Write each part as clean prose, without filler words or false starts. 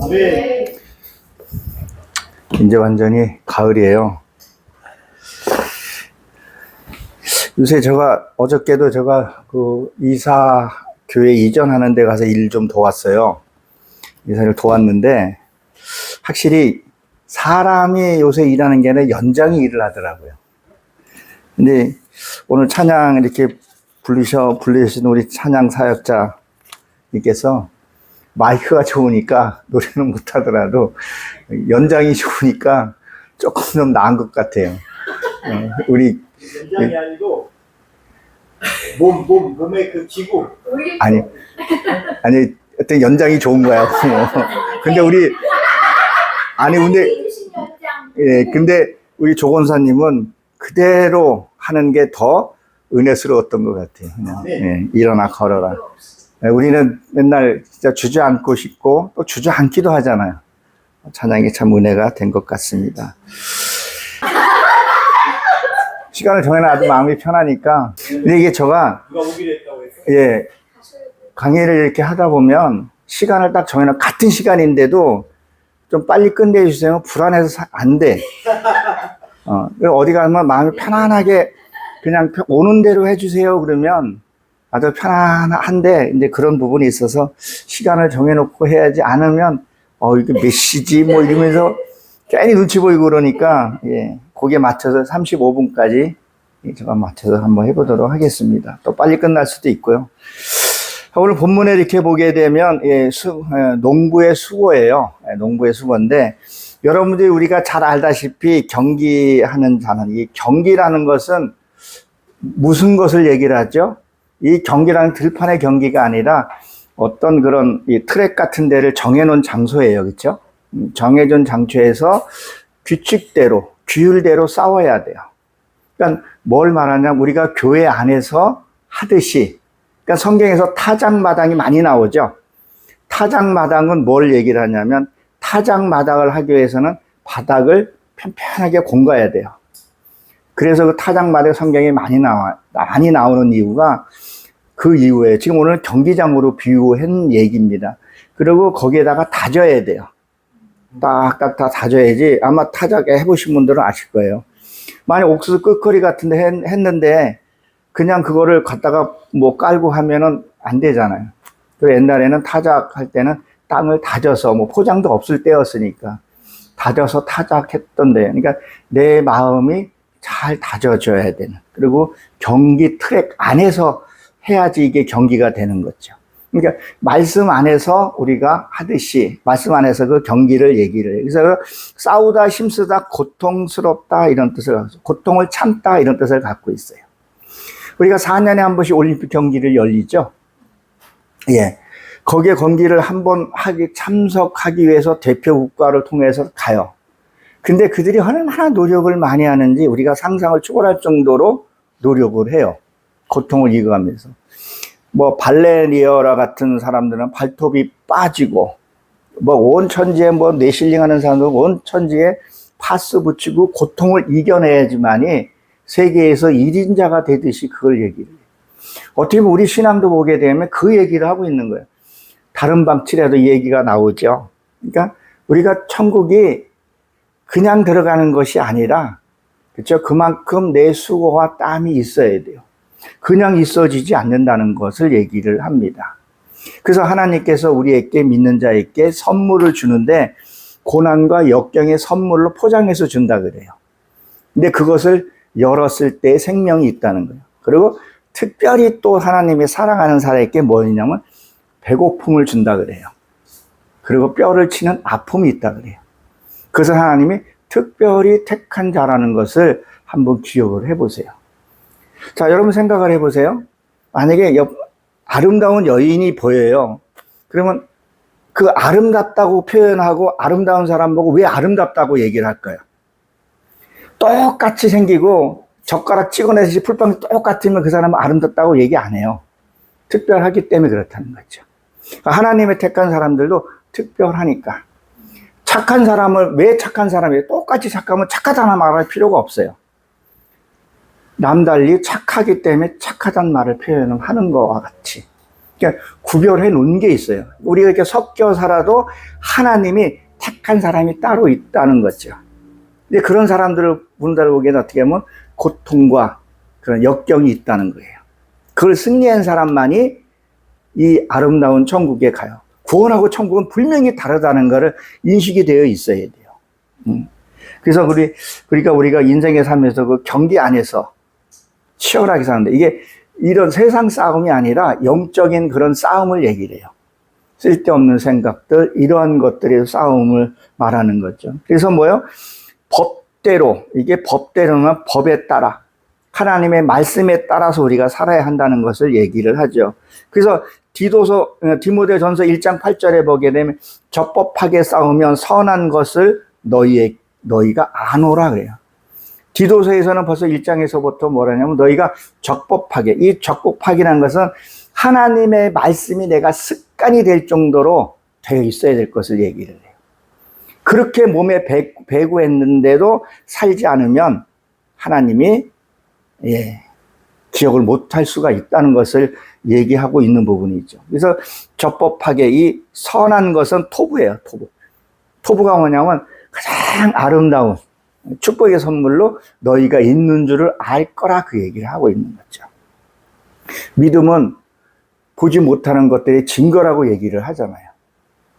네. 이제 완전히 가을이에요. 요새 어저께도 그 이사 교회 이전하는 데 가서 일 좀 도왔어요. 이사를 도왔는데, 확실히 사람이 요새 일하는 게 아니라 연장이 일을 하더라고요. 근데 오늘 찬양 이렇게 부르신 우리 찬양 사역자님께서 마이크가 좋으니까 노래는 못하더라도 연장이 좋으니까 조금 좀 나은 것 같아요. 우리 연장이 아니고 몸의 그 기구. 아니 어떤 연장이 좋은 거야. 근데 근데 우리 조건사님은 그대로 하는 게 더 은혜스러웠던 것 같아요. 그냥 일어나 걸어라. 우리는 맨날 진짜 주저앉고 싶고 또 주저앉기도 하잖아요. 찬양이 참 은혜가 된 것 같습니다. 시간을 정해놔 아주 마음이 편하니까. 근데 이게 누가 오기로 했다고 했어? 강의를 이렇게 하다 보면 시간을 딱 정해놔. 같은 시간인데도 좀 빨리 끝내주세요. 불안해서 안 돼. 어디 가면 마음이 편안하게 그냥 오는 대로 해주세요. 그러면 아주 편안한데, 이제 그런 부분이 있어서 시간을 정해놓고 해야지 않으면, 이게 몇 시지? 뭐 이러면서 괜히 눈치 보이고 그러니까, 거기에 맞춰서 35분까지 제가 맞춰서 한번 해보도록 하겠습니다. 또 빨리 끝날 수도 있고요. 오늘 본문에 이렇게 보게 되면, 농부의 수고예요. 농부의 수고인데, 여러분들이 우리가 잘 알다시피 경기하는 자는, 이 경기라는 것은 무슨 것을 얘기를 하죠? 이 경기라는 들판의 경기가 아니라 어떤 그런 이 트랙 같은 데를 정해놓은 장소예요. 그렇죠? 정해진 장소에서 규칙대로, 규율대로 싸워야 돼요. 그러니까 뭘 말하냐면 우리가 교회 안에서 하듯이, 그러니까 성경에서 타작마당이 많이 나오죠. 타작마당은 뭘 얘기를 하냐면 타작마당을 하기 위해서는 바닥을 편편하게 공가야 돼요. 그래서 그 타작마당 성경에 많이 나오는 이유가 그 이유에 지금 오늘 경기장으로 비유한 얘기입니다. 그리고 거기에다가 다져야 돼요. 딱딱 다 다져야지. 아마 타작 해보신 분들은 아실 거예요. 만약 옥수수 끝거리 같은데 했는데 그냥 그거를 갖다가 뭐 깔고 하면은 안 되잖아요. 그래서 옛날에는 타작할 때는 땅을 다져서, 뭐 포장도 없을 때였으니까 다져서 타작했던데, 그러니까 내 마음이 잘 다져져야 되는, 그리고 경기 트랙 안에서 해야지 이게 경기가 되는 거죠. 그러니까 말씀 안에서 우리가 하듯이 말씀 안에서 그 경기를 얘기를 해요. 그래서 싸우다, 힘쓰다, 고통스럽다 이런 뜻을, 고통을 참다 이런 뜻을 갖고 있어요. 우리가 4년에 한 번씩 올림픽 경기를 열리죠. 거기에 경기를 한번 참석하기 위해서 대표 국가를 통해서 가요. 근데 그들이 얼마나 노력을 많이 하는지 우리가 상상을 초월할 정도로 노력을 해요. 고통을 이겨가면서. 뭐 발레리어라 같은 사람들은 발톱이 빠지고, 뭐 온천지에 뭐 뇌실링 하는 사람들은 온천지에 파스 붙이고 고통을 이겨내야지만이 세계에서 1인자가 되듯이 그걸 얘기를 해요. 어떻게 보면 우리 신앙도 보게 되면 그 얘기를 하고 있는 거예요. 다른 방치라도 얘기가 나오죠. 그러니까 우리가 천국이 그냥 들어가는 것이 아니라, 그렇죠? 그만큼 내 수고와 땀이 있어야 돼요. 그냥 있어지지 않는다는 것을 얘기를 합니다. 그래서 하나님께서 우리에게, 믿는 자에게 선물을 주는데 고난과 역경의 선물로 포장해서 준다 그래요. 근데 그것을 열었을 때 생명이 있다는 거예요. 그리고 특별히 또 하나님이 사랑하는 사람에게 뭐냐면 배고픔을 준다 그래요. 그리고 뼈를 치는 아픔이 있다 그래요. 그래서 하나님이 특별히 택한 자라는 것을 한번 기억을 해보세요. 자, 여러분 생각을 해보세요. 만약에 아름다운 여인이 보여요. 그러면 그 아름답다고 표현하고 아름다운 사람 보고 왜 아름답다고 얘기를 할까요? 똑같이 생기고 젓가락 찍어내듯이 풀빵이 똑같으면 그 사람은 아름답다고 얘기 안 해요. 특별하기 때문에 그렇다는 거죠. 하나님의 택한 사람들도 특별하니까. 착한 사람을, 왜 착한 사람이에요? 똑같이 착하면 착하다는 말할 필요가 없어요. 남달리 착하기 때문에 착하다는 말을 표현하는 것과 같이. 그러니까 구별해 놓은 게 있어요. 우리가 이렇게 섞여 살아도 하나님이 택한 사람이 따로 있다는 거죠. 근데 그런 사람들을 본다고 보기에는 어떻게 보면 고통과 그런 역경이 있다는 거예요. 그걸 승리한 사람만이 이 아름다운 천국에 가요. 구원하고 천국은 분명히 다르다는 것을 인식이 되어 있어야 돼요. 그래서 그러니까 우리가 인생의 삶에서 그 경기 안에서 치열하게 사는데, 이게 이런 세상 싸움이 아니라 영적인 그런 싸움을 얘기를 해요. 쓸데없는 생각들, 이러한 것들의 싸움을 말하는 거죠. 그래서 뭐요? 법대로, 이게 법대로는 법에 따라, 하나님의 말씀에 따라서 우리가 살아야 한다는 것을 얘기를 하죠. 그래서 디모데전서 1장 8절에 보게 되면 적법하게 싸우면 선한 것을 너희가 아노라 그래요. 디도서에서는 벌써 1장에서부터 뭐라냐면 너희가 적법하게, 이 적법하기라는 것은 하나님의 말씀이 내가 습관이 될 정도로 되어 있어야 될 것을 얘기를 해요. 그렇게 몸에 배구했는데도 살지 않으면 하나님이 기억을 못할 수가 있다는 것을 얘기하고 있는 부분이죠. 그래서 적법하게, 이 선한 것은 토부예요. 토부가 뭐냐면 가장 아름다운 축복의 선물로 너희가 있는 줄을 알 거라, 그 얘기를 하고 있는 거죠. 믿음은 보지 못하는 것들의 증거라고 얘기를 하잖아요.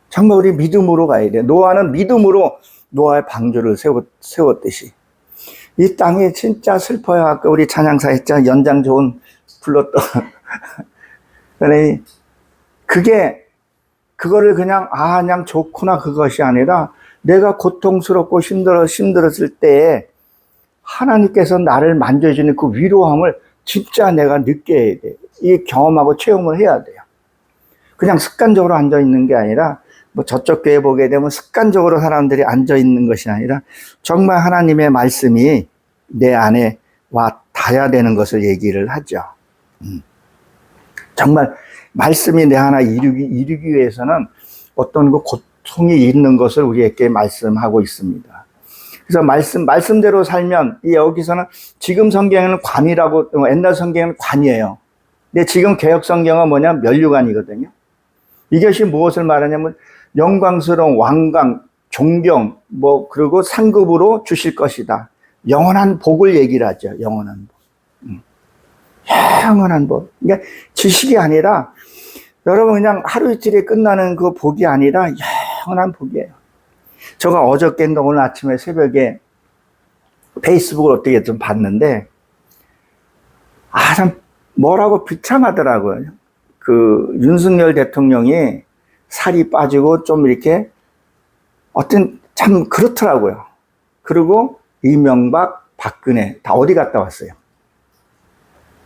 정말 우리 믿음으로 가야 돼요. 노아는 믿음으로 노아의 방주를 세웠듯이. 이 땅이 진짜 슬퍼요. 아까 우리 찬양사 했잖아요. 연장 좋은 불렀던. 그거를 그냥 좋구나, 그것이 아니라 내가 고통스럽고 힘들었을 때에 하나님께서 나를 만져주는 그 위로함을 진짜 내가 느껴야 돼. 이 경험하고 체험을 해야 돼요. 그냥 습관적으로 앉아있는 게 아니라, 뭐 저쪽 교회 보게 되면 습관적으로 사람들이 앉아있는 것이 아니라 정말 하나님의 말씀이 내 안에 와 닿아야 되는 것을 얘기를 하죠. 정말 말씀이 내 안에 이루기 위해서는 어떤 그 고통이 있는 것을 우리에게 말씀하고 있습니다. 그래서 말씀대로 살면, 여기서는 지금 성경에는 관이라고, 옛날 성경에는 관이에요. 근데 지금 개혁 성경은 뭐냐면 면류관이거든요. 이것이 무엇을 말하냐면 영광스러운 왕관, 존경, 그리고 상급으로 주실 것이다. 영원한 복을 얘기를 하죠. 영원한 복. 영원한 복. 그러니까 지식이 아니라, 여러분 그냥 하루 이틀에 끝나는 그 복이 아니라 영원한 복이에요. 제가 어저께인가 오늘 아침에 새벽에 페이스북을 어떻게 좀 봤는데, 참 뭐라고 비참하더라고요. 그 윤석열 대통령이 살이 빠지고 좀 이렇게 참 그렇더라고요. 그리고 이명박, 박근혜 다 어디 갔다 왔어요?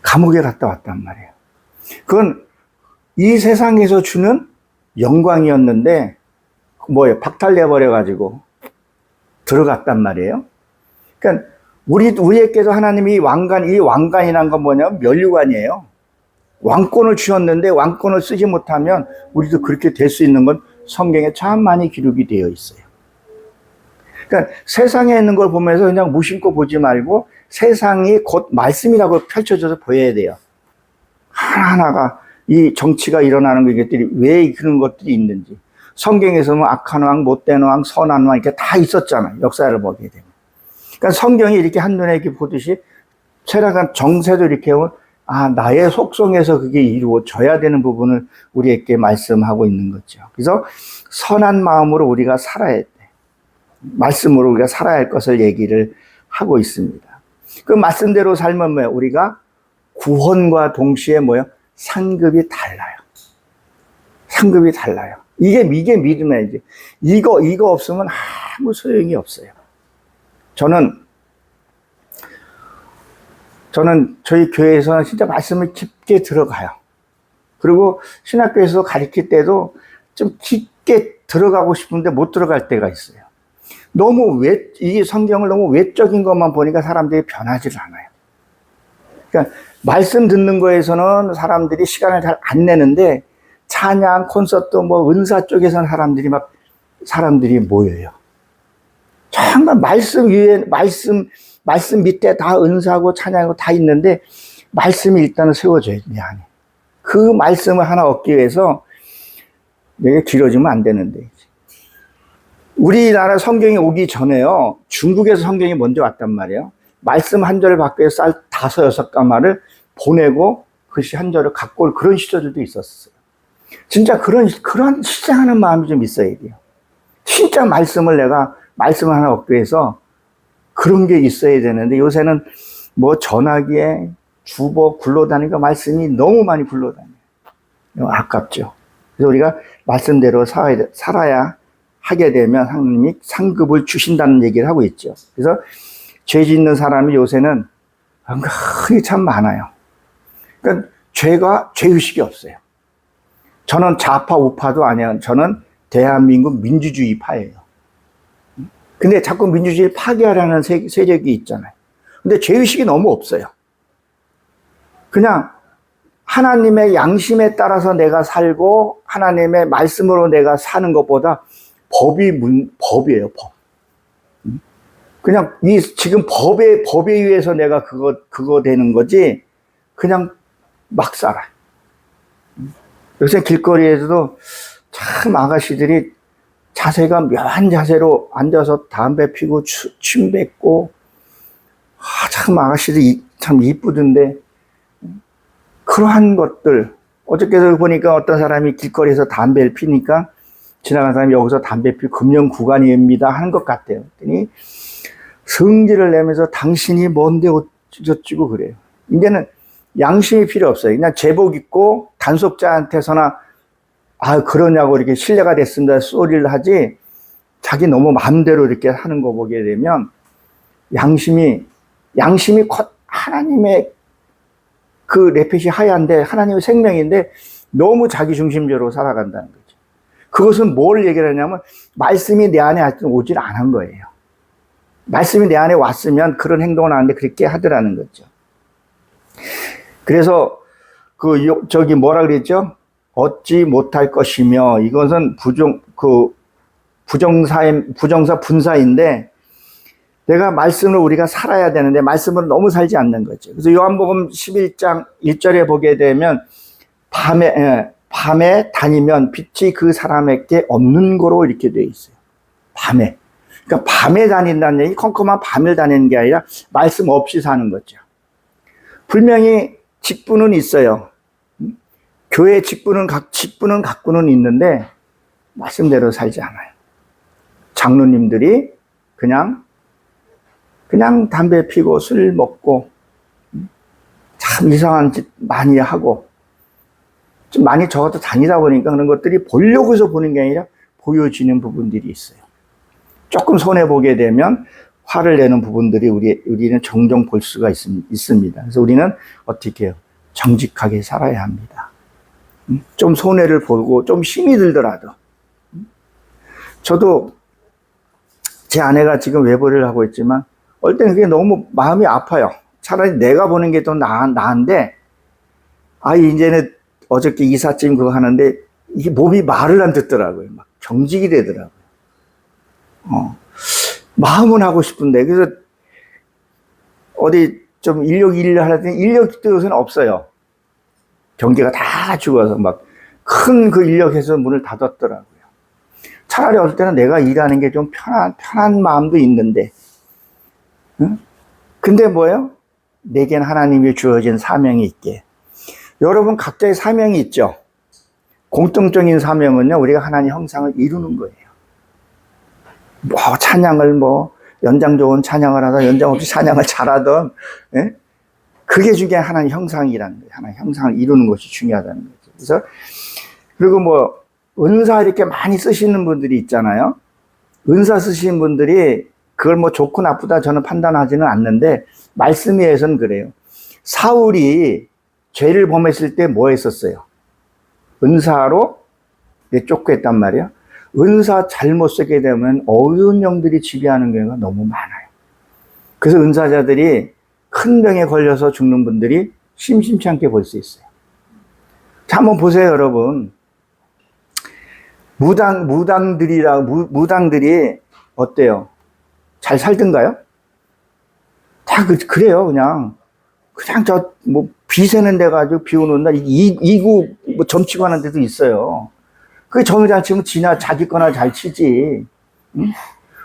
감옥에 갔다 왔단 말이에요. 그건 이 세상에서 주는 영광이었는데 박탈내버려가지고 들어갔단 말이에요. 그러니까 우리에게도 하나님이 이 왕관이란 건 뭐냐면 면류관이에요. 왕권을 주셨는데 왕권을 쓰지 못하면 우리도 그렇게 될 수 있는 건 성경에 참 많이 기록이 되어 있어요. 그러니까 세상에 있는 걸 보면서 그냥 무심코 보지 말고 세상이 곧 말씀이라고 펼쳐져서 보여야 돼요. 하나하나가 이 정치가 일어나는 것들이 왜 그런 것들이 있는지. 성경에서는 악한 왕, 못된 왕, 선한 왕 이렇게 다 있었잖아요. 역사를 보게 되면. 그러니까 성경이 이렇게 한눈에 이렇게 보듯이 세상한 정세도 이렇게 보면 나의 속성에서 그게 이루어져야 되는 부분을 우리에게 말씀하고 있는 거죠. 그래서 선한 마음으로 우리가 살아야 돼. 말씀으로 우리가 살아야 할 것을 얘기를 하고 있습니다. 그 말씀대로 살면 뭐예요? 우리가 구원과 동시에 뭐예요? 상급이 달라요. 상급이 달라요. 이게 믿음이지. 이거 없으면 아무 소용이 없어요. 저는 저희 교회에서는 진짜 말씀을 깊게 들어가요. 그리고 신학교에서 가르칠 때도 좀 깊게 들어가고 싶은데 못 들어갈 때가 있어요. 이 성경을 너무 외적인 것만 보니까 사람들이 변하지를 않아요. 그러니까 말씀 듣는 거에서는 사람들이 시간을 잘 안 내는데 찬양, 콘서트, 은사 쪽에서는 사람들이 모여요. 정말 말씀 위에, 말씀 밑에 다 은사하고 찬양하고 다 있는데 말씀이 일단은 세워져야 돼, 안에. 그 말씀을 하나 얻기 위해서 이게 길어지면 안 되는데. 우리나라 성경이 오기 전에요, 중국에서 성경이 먼저 왔단 말이에요. 말씀 한 절을 받기 위해서 쌀 5, 6가마를 보내고 글씨 한 절을 갖고 올 그런 시절들도 있었어요. 진짜 그런 시장하는 마음이 좀 있어야 돼요. 진짜 말씀을 하나 얻기 위해서 그런 게 있어야 되는데, 요새는 뭐 전화기에 주보 굴러다니니까 말씀이 너무 많이 굴러다녀요. 아깝죠. 그래서 우리가 말씀대로 살아야 하게 되면 하나님이 상급을 주신다는 얘기를 하고 있죠. 그래서 죄 짓는 사람이 요새는 은근히 참 많아요. 그러니까 죄의식이 없어요. 저는 좌파 우파도 아니에요. 저는 대한민국 민주주의파예요. 근데 자꾸 민주주의를 파괴하려는 세력이 있잖아요. 근데 죄의식이 너무 없어요. 그냥 하나님의 양심에 따라서 내가 살고 하나님의 말씀으로 내가 사는 것보다 법이에요, 법. 그냥 지금 법에 의해서 내가 그거 되는 거지, 그냥 막 살아. 요새 길거리에서도 참 아가씨들이 자세가 묘한 자세로 앉아서 담배 피고 침 뱉고, 참 아가씨들이 참 이쁘던데, 그러한 것들, 어저께도 보니까 어떤 사람이 길거리에서 담배를 피니까 지나간 사람이 여기서 담배 피고 금연 구간입니다 하는 것 같아요. 그랬더니 성질을 내면서 당신이 뭔데 어쩌고 그래요. 이제는 양심이 필요 없어요. 그냥 제복 입고 단속자한테서나 그러냐고 이렇게 신뢰가 됐습니다 소리를 하지, 자기 너무 마음대로 이렇게 하는 거 보게 되면 양심이 곧 하나님의 그 레펫이 하얀데 하나님의 생명인데 너무 자기 중심적으로 살아간다는 거죠. 그것은 뭘 얘기를 하냐면 말씀이 내 안에 아직 오질 않은 거예요. 말씀이 내 안에 왔으면 그런 행동을 하는데 그렇게 하더라는 거죠. 그래서 뭐라 그랬죠? 얻지 못할 것이며, 이것은 부정사 분사인데, 내가 말씀으로 우리가 살아야 되는데 말씀으로 너무 살지 않는 거죠. 그래서 요한복음 11장 1절에 보게 되면 밤에 다니면 빛이 그 사람에게 없는 거로 이렇게 되어 있어요. 밤에. 그러니까 밤에 다닌다는 얘기, 컴컴한 밤을 다니는 게 아니라 말씀 없이 사는 거죠. 분명히 직분은 있어요. 교회 직분은 갖고는 있는데 말씀대로 살지 않아요. 장로님들이 그냥 담배 피고 술 먹고 참 이상한 짓 많이 하고, 좀 많이 적어도 다니다 보니까 그런 것들이 보려고 해서 보는 게 아니라 보여지는 부분들이 있어요. 조금 손해보게 되면 화를 내는 부분들이 우리는 종종 볼 수가 있습니다. 그래서 우리는 어떻게 해요? 정직하게 살아야 합니다. 좀 손해를 보고 좀 힘이 들더라도. 저도 제 아내가 지금 외벌이를 하고 있지만 어떨 때는 그게 너무 마음이 아파요. 차라리 내가 보는 게 더 나은데, 이제는 어저께 이삿짐 그거 하는데 이게 몸이 말을 안 듣더라고요. 막 경직이 되더라고요. 마음은 하고 싶은데, 그래서 어디 좀 인력을 하려더니 인력도 요새는 없어요. 경계가 다 죽어서 막 큰 그 인력에서 문을 닫았더라고요. 차라리 어떨 때는 내가 일하는 게 좀 편한 마음도 있는데, 응? 근데 뭐예요? 내겐 하나님이 주어진 사명이 있게. 여러분 각자의 사명이 있죠. 공통적인 사명은요, 우리가 하나님 형상을 이루는 거예요. 찬양을 연장 좋은 찬양을 하다 연장 없이 찬양을 잘하던, 예? 그게 중요한 하나님 형상이라는 거예요. 하나님 형상을 이루는 것이 중요하다는 거죠. 그래서 그리고 은사 이렇게 많이 쓰시는 분들이 있잖아요. 은사 쓰시는 분들이 그걸 좋고 나쁘다 저는 판단하지는 않는데, 말씀에 의해서는 그래요. 사울이 죄를 범했을 때 뭐 했었어요? 은사로 쫓겨했단 말이에요. 은사 잘못 쓰게 되면 어두운 영들이 지배하는 경우가 너무 많아요. 그래서 은사자들이 큰 병에 걸려서 죽는 분들이 심심치 않게 볼 수 있어요. 자, 한번 보세요, 여러분. 무당들이 어때요? 잘 살던가요? 다 그래요, 그냥 비 새는 데 가지고 비 오는 날 이구 뭐 점치고 하는 데도 있어요. 그게 점을 잘 치면 자기 거나 잘 치지. 응?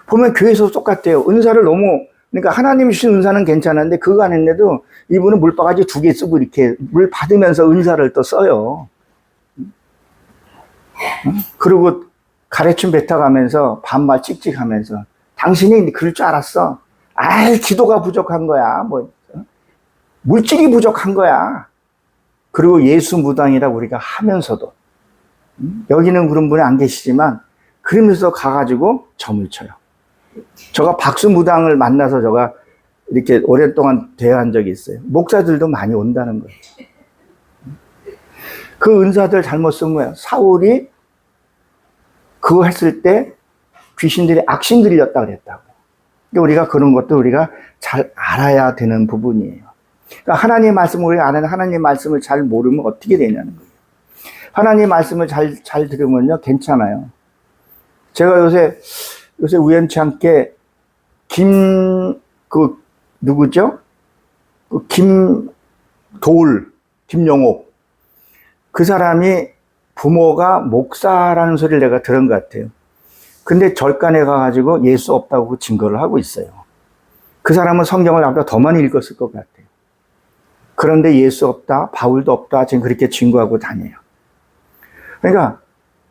보면 교회에서 똑같아요. 은사를 너무, 그러니까 하나님 주신 은사는 괜찮은데 그거 아닌데도 이분은 물바가지 2개 쓰고 이렇게 물 받으면서 은사를 또 써요. 응? 그리고 가래춤 뱉어가면서 반말 찍찍하면서 당신이 그럴 줄 알았어. 아이, 기도가 부족한 거야. 뭐 물질이 부족한 거야. 그리고 예수 무당이라고 우리가 하면서도 여기는 그런 분이 안 계시지만 그러면서 가가지고 점을 쳐요. 제가 박수 무당을 만나서 제가 이렇게 오랫동안 대화한 적이 있어요. 목사들도 많이 온다는 거예요. 그 은사들 잘못 쓴 거예요. 사울이 그거 했을 때 귀신들이 악신 들렸다 그랬다고. 근데 우리가 그런 것도 우리가 잘 알아야 되는 부분이에요. 그러니까 하나님의 말씀을 우리가 안 하는 하나님의 말씀을 잘 모르면 어떻게 되냐는 거예요. 하나님의 말씀을 잘 들으면요, 괜찮아요. 제가 요새 우연치 않게 누구죠? 김용옥. 그 사람이 부모가 목사라는 소리를 내가 들은 것 같아요. 근데 절간에 가가지고 예수 없다고 증거를 하고 있어요. 그 사람은 성경을 나보다 더 많이 읽었을 것 같아요. 그런데 예수 없다, 바울도 없다, 지금 그렇게 증거하고 다녀요. 그러니까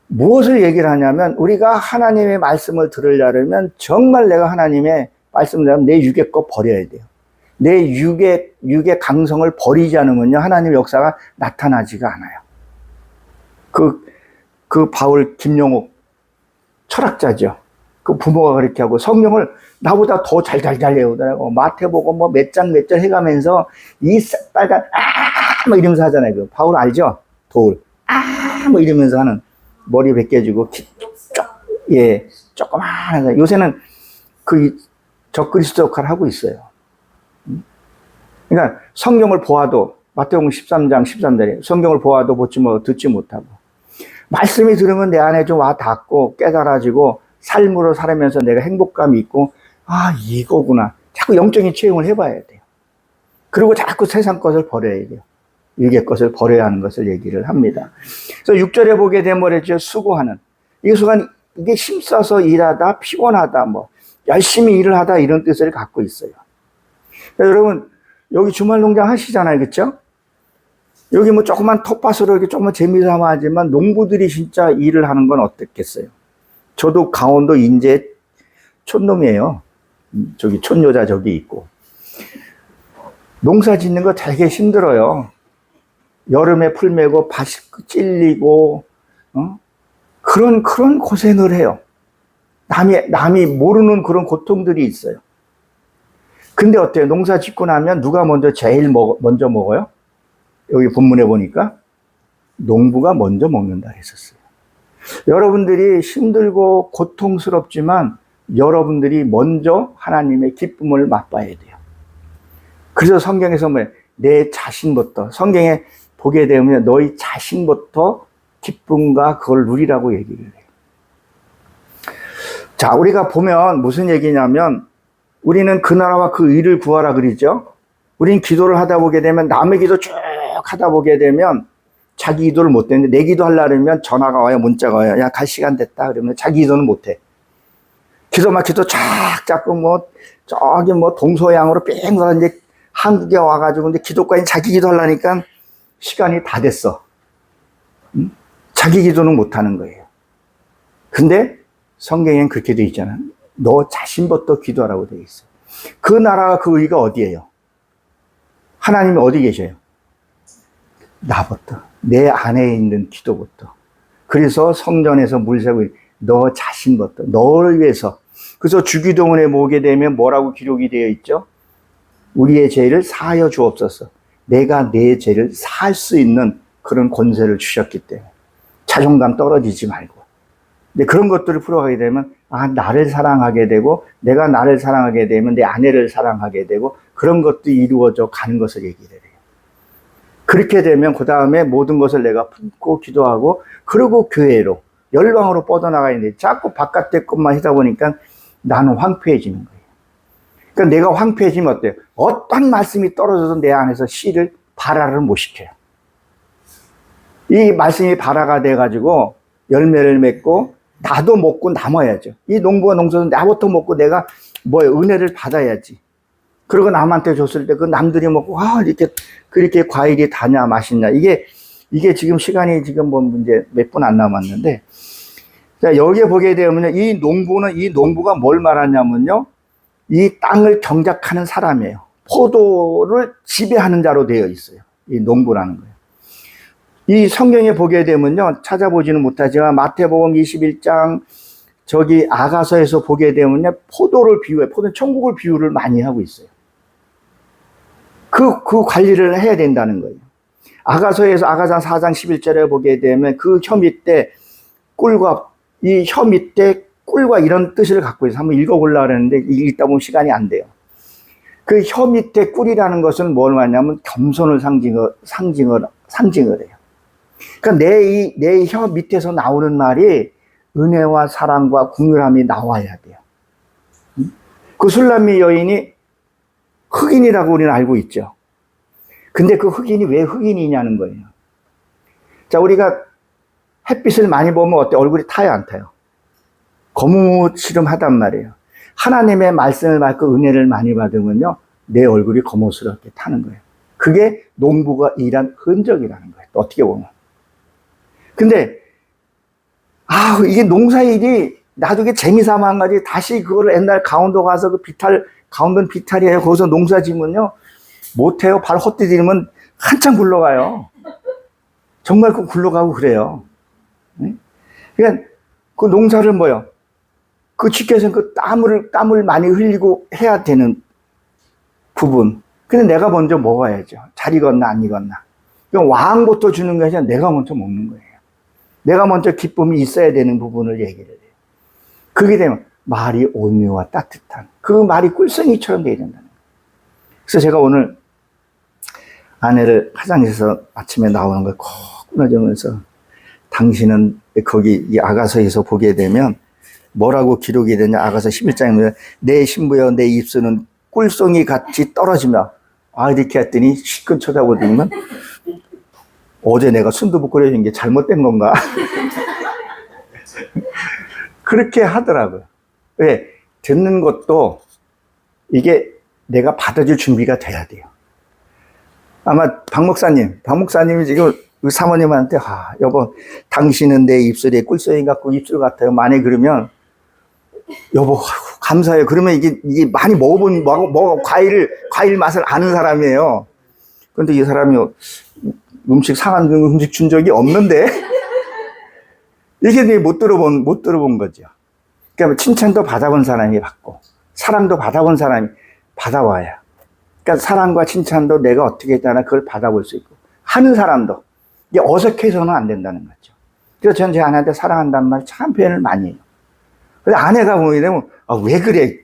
무엇을 얘기를 하냐면 우리가 하나님의 말씀을 들으려면 정말 내가 하나님의 말씀을 들으면 내 육의 거 버려야 돼요. 내 육의 강성을 버리지 않으면요, 하나님의 역사가 나타나지가 않아요. 그 바울 김용옥 철학자죠. 그 부모가 그렇게 하고 성경을 나보다 더 잘 외우더라고. 마태복음 뭐 몇 장 해가면서 이 빨간 뭐 이러면서 하잖아요. 그 바울 알죠? 도울 뭐 이러면서 하는 머리 벗겨지고 조그마한 요새는 그 적그리스도 역할을 하고 있어요. 그러니까 성경을 보아도 마태복음 13장 13절에 성경을 보아도 보지 못 듣지 못하고 말씀이 들으면 내 안에 좀 와 닿고 깨달아지고 삶으로 살면서 내가 행복감이 있고 이거구나. 자꾸 영적인 체험을 해봐야 돼요. 그리고 자꾸 세상 것을 버려야 돼요. 육의 것을 버려야 하는 것을 얘기를 합니다. 그래서 6절에 보게 되면 뭐랬죠? 수고하는. 이게 힘써서 일하다, 피곤하다, 뭐 열심히 일을 하다 이런 뜻을 갖고 있어요. 여러분 여기 주말농장 하시잖아요, 그렇죠? 여기 뭐 조그만 텃밭으로 이렇게 조금만 재미삼아 하지만 농부들이 진짜 일을 하는 건 어떻겠어요? 저도 강원도 인제 촌놈이에요. 저기 촌여자 저기 있고. 농사 짓는 거 되게 힘들어요. 여름에 풀 메고 밭이 찔리고, 그런 고생을 해요. 남이 모르는 그런 고통들이 있어요. 근데 어때요? 농사 짓고 나면 누가 먼저 먹어요? 여기 본문에 보니까 농부가 먼저 먹는다 했었어요. 여러분들이 힘들고 고통스럽지만 여러분들이 먼저 하나님의 기쁨을 맛봐야 돼요. 그래서 성경에서 내 자신부터, 성경에 보게 되면 너희 자신부터 기쁨과 그걸 누리라고 얘기를 해요. 자, 우리가 보면 무슨 얘기냐면 우리는 그 나라와 그 의를 구하라 그러죠. 우리는 기도를 하다 보게 되면 남의 기도 쭉 하다 보게 되면 자기 기도를 못 했는데 내 기도 하려면 전화가 와요, 문자가 와요. 야, 갈 시간 됐다. 그러면 자기 기도는 못 해. 기도 막히도 쫙 잡고 저기 동서양으로 뺑 돌아 이제 한국에 와가지고 이제 기도까지 자기 기도 하려니까 시간이 다 됐어. 자기 기도는 못 하는 거예요. 근데 성경엔 그렇게 돼 있잖아. 너 자신부터 기도하라고 돼 있어. 그 나라가 그 의가 어디예요? 하나님이 어디 계셔요? 나부터. 내 안에 있는 기도부터. 그래서 성전에서 물 세고 너 자신부터. 너를 위해서. 그래서 주기도문에 모게 되면 뭐라고 기록이 되어 있죠? 우리의 죄를 사하여 주옵소서. 내가 내 죄를 사할 수 있는 그런 권세를 주셨기 때문에. 자존감 떨어지지 말고. 근데 그런 것들을 풀어가게 되면 나를 사랑하게 되고 내가 나를 사랑하게 되면 내 아내를 사랑하게 되고 그런 것도 이루어져 가는 것을 얘기를 해요. 그렇게 되면 그 다음에 모든 것을 내가 품고 기도하고 그리고 교회로 열방으로 뻗어나가는데 자꾸 바깥의 것만 하다 보니까 나는 황폐해지는 거예요. 그러니까 내가 황폐해지면 어때요? 어떤 말씀이 떨어져도 내 안에서 씨를 발화를 못 시켜요. 이 말씀이 발화가 돼가지고 열매를 맺고 나도 먹고 남아야죠. 이 농부가 농사는 나부터 먹고 내가 은혜를 받아야지. 그리고 남한테 줬을 때 그 남들이 먹고 이렇게 그렇게 과일이 다냐 맛있냐. 이게 지금 시간이 지금 이제 몇 분 안 남았는데, 자, 여기에 보게 되면 이 농부가 뭘 말하냐면요, 이 땅을 경작하는 사람이에요. 포도를 지배하는 자로 되어 있어요. 이 농부라는 거예요. 이 성경에 보게 되면요, 찾아보지는 못하지만 마태복음 21장 저기 아가서에서 보게 되면요, 포도는 천국을 비유를 많이 하고 있어요. 그 관리를 해야 된다는 거예요. 아가서에서 아가서 4장 11절에 보게 되면 그 혀 밑에 꿀과 이런 뜻을 갖고 있어요. 한번 읽어보려고 했는데 읽다 보면 시간이 안 돼요. 그 혀 밑에 꿀이라는 것은 뭘 말하냐면 겸손을 상징을 해요. 그러니까 내 혀 밑에서 나오는 말이 은혜와 사랑과 긍휼함이 나와야 돼요. 그 술람미 여인이 흑인이라고 우리는 알고 있죠. 근데 그 흑인이 왜 흑인이냐는 거예요. 자, 우리가 햇빛을 많이 보면 어때? 얼굴이 타요, 안 타요? 거무시름하단 말이에요. 하나님의 말씀을 받고 은혜를 많이 받으면요, 내 얼굴이 거무스럽게 타는 거예요. 그게 농부가 일한 흔적이라는 거예요. 어떻게 보면. 근데 이게 농사일이 나중에 재미삼아 한 가지 다시 그거를 옛날 강원도 가서 강원도는 비탈이에요. 거기서 농사 지면요, 못해요. 발 헛디디면 한참 굴러가요. 정말 굴러가고 그래요. 그러니까 그 농사를 그 지켜서 그 땀을 많이 흘리고 해야 되는 부분. 근데 내가 먼저 먹어야죠. 잘 익었나 안 익었나. 왕부터 주는 게 아니라 내가 먼저 먹는 거예요. 내가 먼저 기쁨이 있어야 되는 부분을 얘기를 해요. 그게 되면 말이 온유와 따뜻한, 그 말이 꿀송이처럼 돼야 된다는 거예요. 그래서 제가 오늘 아내를 화장실에서 아침에 나오는 걸 콕 끊어주면서, 당신은 거기 이 아가서에서 보게 되면 뭐라고 기록이 되냐, 아가서 11장에 내 신부여 내 입술은 꿀송이 같이 떨어지며, 이렇게 했더니 시끈 쳐다보더니만 어제 내가 순두부 끓여준 게 잘못된 건가? 그렇게 하더라고요. 왜? 듣는 것도 이게 내가 받아줄 준비가 돼야 돼요. 아마 박 목사님이 지금 사모님한테 여보, 당신은 내 입술에 꿀송이 같고 입술 같아요. 만약에 그러면 여보 감사해요. 그러면 이게 많이 먹어본 과일 맛을 아는 사람이에요. 그런데 이 사람이 상한 음식 준 적이 없는데 이게 못 들어본 거죠. 그러니까 칭찬도 받아본 사람이 받고 사랑도 받아본 사람이 받아와야. 그러니까 사랑과 칭찬도 내가 어떻게 했다나 그걸 받아볼 수 있고, 하는 사람도 이게 어색해서는 안 된다는 거죠. 그래서 전 제 아내한테 사랑한다는 말 참 표현을 많이 해요. 근데 아내가 보게 되면 왜 그래?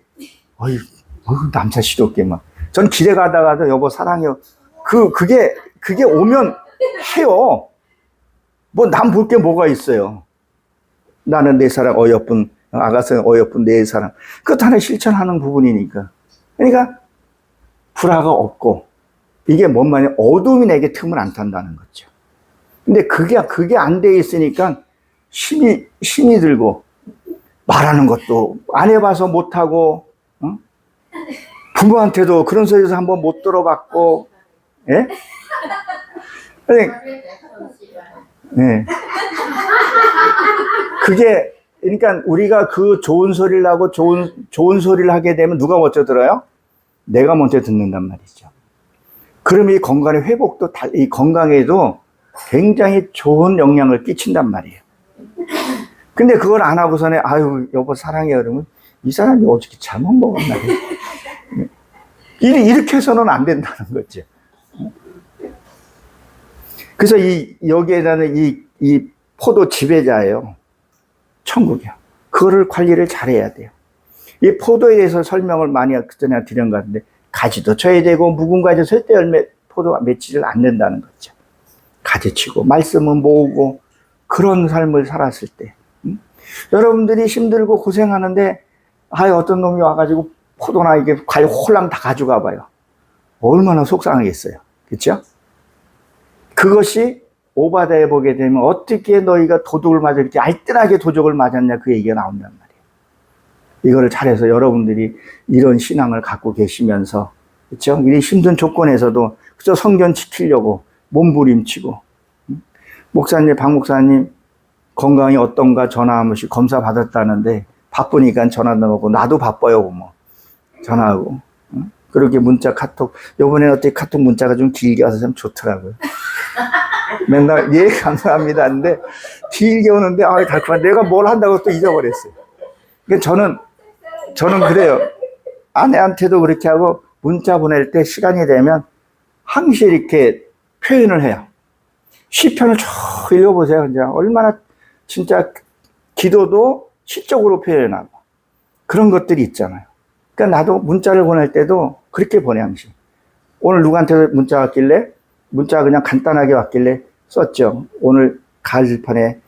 남자시럽게 막. 전 길에 가다가도 여보 사랑해요. 그게 오면 해요. 남 볼 게 뭐가 있어요. 나는 내 사랑 어여쁜 아가서 어여쁜 내 사랑. 그것도 하나 실천하는 부분이니까. 그러니까 불화가 없고, 이게 뭔 말이냐, 어둠이 내게 틈을 안 탄다는 거죠. 근데 그게 안 돼 있으니까 힘이 들고, 말하는 것도 안 해봐서 못하고, 부모한테도 그런 소리에서 한번 못 들어봤고, 예? 네. 그러니까 우리가 그 좋은 소리를 하고 좋은 소리를 하게 되면 누가 먼저 들어요? 내가 먼저 듣는단 말이죠. 그럼 이 건강의 회복도, 이 건강에도 굉장히 좋은 영향을 끼친단 말이에요. 근데 그걸 안 하고서는, 여보 사랑해. 그러면 이 사람이 어떻게 잘못 먹었나. 이렇게 해서는 안 된다는 거죠. 그래서 여기에다는 이 포도 지배자예요. 천국이요. 그거를 관리를 잘해야 돼요. 이 포도에 대해서 설명을 많이 그전에 드린 것 같은데, 가지도 쳐야 되고, 묵은 가지 절대 포도가 맺지를 않는다는 거죠. 가지치고, 말씀은 모으고, 그런 삶을 살았을 때. 여러분들이 힘들고 고생하는데, 어떤 놈이 와가지고 포도나 이게 과일 홀랑 다 가져가 봐요. 얼마나 속상하겠어요. 그렇죠? 그것이 오바다에 보게 되면 어떻게 너희가 도둑을 맞아 이렇게 알뜰하게 도적을 맞았냐 그 얘기가 나온단 말이에요. 이거를 잘해서 여러분들이 이런 신앙을 갖고 계시면서 그렇죠? 이 힘든 조건에서도 그저 성경 지키려고 몸부림치고 목사님, 박 목사님 건강이 어떤가 전화 한 번씩 검사 받았다는데 바쁘니까 전화도 오고 나도 바빠요 뭐 전화하고 그렇게 문자 카톡 요번에 어떻게 카톡 문자가 좀 길게 와서 참 좋더라고요. 맨날 예 감사합니다 하는데 길게 오는데 아 달콤한 내가 뭘 한다고 또 잊어버렸어요. 그러니까 저는 그래요. 아내한테도 그렇게 하고 문자 보낼 때 시간이 되면 항시 이렇게 표현을 해요. 시편을 쭉 읽어보세요. 이제 얼마나 진짜 기도도 시적으로 표현하고 그런 것들이 있잖아요. 그러니까 나도 문자를 보낼 때도 그렇게 보내 항시. 오늘 누구한테 문자 왔길래 문자가 그냥 간단하게 왔길래 썼죠. 오늘 가을판에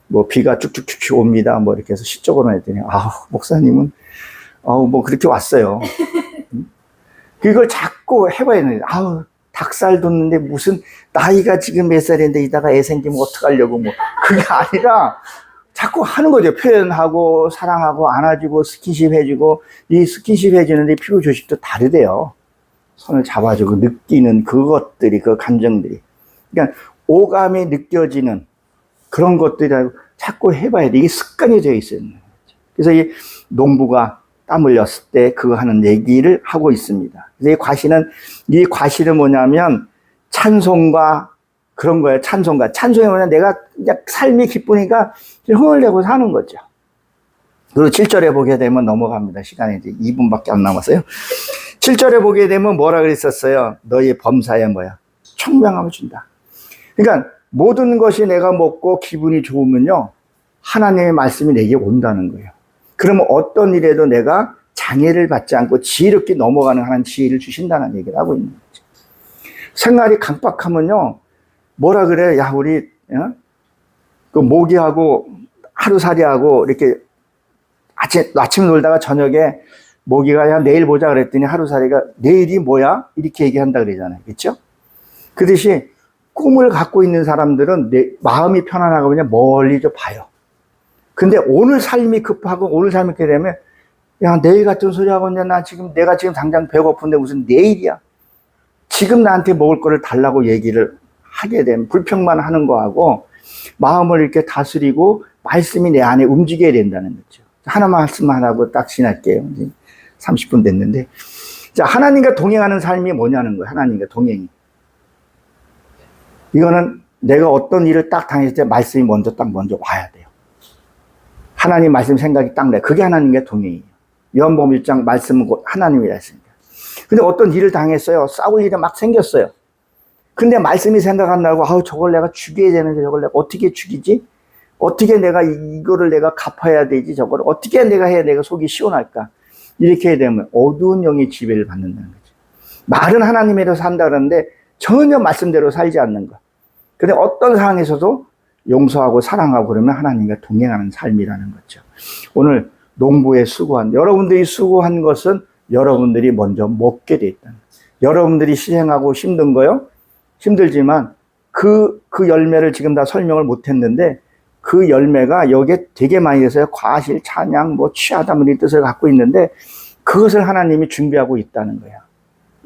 뭐 비가 쭉쭉쭉 옵니다. 뭐 이렇게 해서 시적으로 했더니 아우 목사님은 뭐 그렇게 왔어요. 그걸 자꾸 해봐야 되는데 아우 닭살 돋는데 무슨 나이가 지금 몇 살인데 이따가 애 생기면 어떡하려고 뭐 그게 아니라 자꾸 하는 거죠. 표현하고 사랑하고 안아주고 스킨십 해주고 이 스킨십 해주는데 피부 조직도 다르대요. 손을 잡아주고 느끼는 그것들이 그 감정들이 그러니까 오감이 느껴지는 그런 것들이 자꾸 해봐야 돼. 이게 습관이 되어 있어요. 그래서 이 농부가 땀 흘렸을 때 그거 하는 얘기를 하고 있습니다. 그래서 이 과실은 뭐냐면 찬송과 그런 거예요. 찬송이 뭐냐 내가 그냥 삶이 기쁘니까 흥을 내고 사는 거죠. 그리고 7절에 보게 되면 넘어갑니다. 시간이 이제 2분밖에 안 남았어요. 7절에 보게 되면 뭐라 그랬었어요? 너희 범사에 뭐야? 청명함을 준다. 그러니까 모든 것이 내가 먹고 기분이 좋으면요. 하나님의 말씀이 내게 온다는 거예요. 그러면 어떤 일에도 내가 장애를 받지 않고 지혜롭게 넘어가는 하나님 지혜를 주신다는 얘기를 하고 있는 거죠. 생활이 강박하면요. 뭐라 그래? 야, 우리, 그 모기하고 하루살이하고 이렇게 아침 놀다가 저녁에 모기가 야, 내일 보자 그랬더니 하루살이가 내일이 뭐야? 이렇게 얘기한다 그러잖아요. 그렇죠? 그 듯이 꿈을 갖고 있는 사람들은 마음이 편안하고 그냥 멀리 좀 봐요. 근데 오늘 삶이 급하고 오늘 삶이 이렇게 되면 야, 내일 같은 소리 하고 있냐? 내가 지금 당장 배고픈데 무슨 내일이야? 지금 나한테 먹을 거를 달라고 얘기를 하게 되면 불평만 하는 거하고 마음을 이렇게 다스리고 말씀이 내 안에 움직여야 된다는 거죠. 하나 말씀만 하고 딱 지날게요. 30분 됐는데. 자, 하나님과 동행하는 삶이 뭐냐는 거예요. 하나님과 동행이. 이거는 내가 어떤 일을 딱 당했을 때 말씀이 먼저 와야 돼요. 하나님 말씀 생각이 딱 나. 그게 하나님과 동행이에요. 요한복음 1장 말씀은 곧 하나님이라 했습니다. 근데 어떤 일을 당했어요. 싸울 일이 막 생겼어요. 근데 말씀이 생각 안 나고 아우 저걸 내가 죽여야 되는데 저걸 내가 어떻게 죽이지? 어떻게 내가 이거를 내가 갚아야 되지? 저걸 어떻게 내가 해야 내가 속이 시원할까? 이렇게 되면 어두운 영의 지배를 받는다는 거죠. 말은 하나님으로 산다 그러는데 전혀 말씀대로 살지 않는 것. 근데 어떤 상황에서도 용서하고 사랑하고 그러면 하나님과 동행하는 삶이라는 거죠. 오늘 농부에 수고한 여러분들이 수고한 것은 여러분들이 먼저 먹게 돼 있다는 거죠. 여러분들이 실행하고 힘든 거요. 힘들지만 그 열매를 지금 다 설명을 못 했는데 그 열매가 여기에 되게 많이 있어요. 과실, 찬양, 취하다 이 뜻을 갖고 있는데 그것을 하나님이 준비하고 있다는 거예요.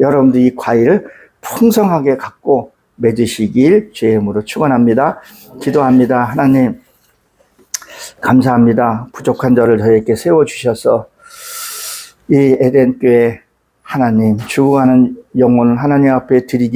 여러분들이 이 과일을 풍성하게 갖고 맺으시길 주의 이름으로 축원합니다. 기도합니다. 하나님 감사합니다. 부족한 저를 저에게 세워주셔서 이 에덴교회 하나님 죽어가는 영혼을 하나님 앞에 드리기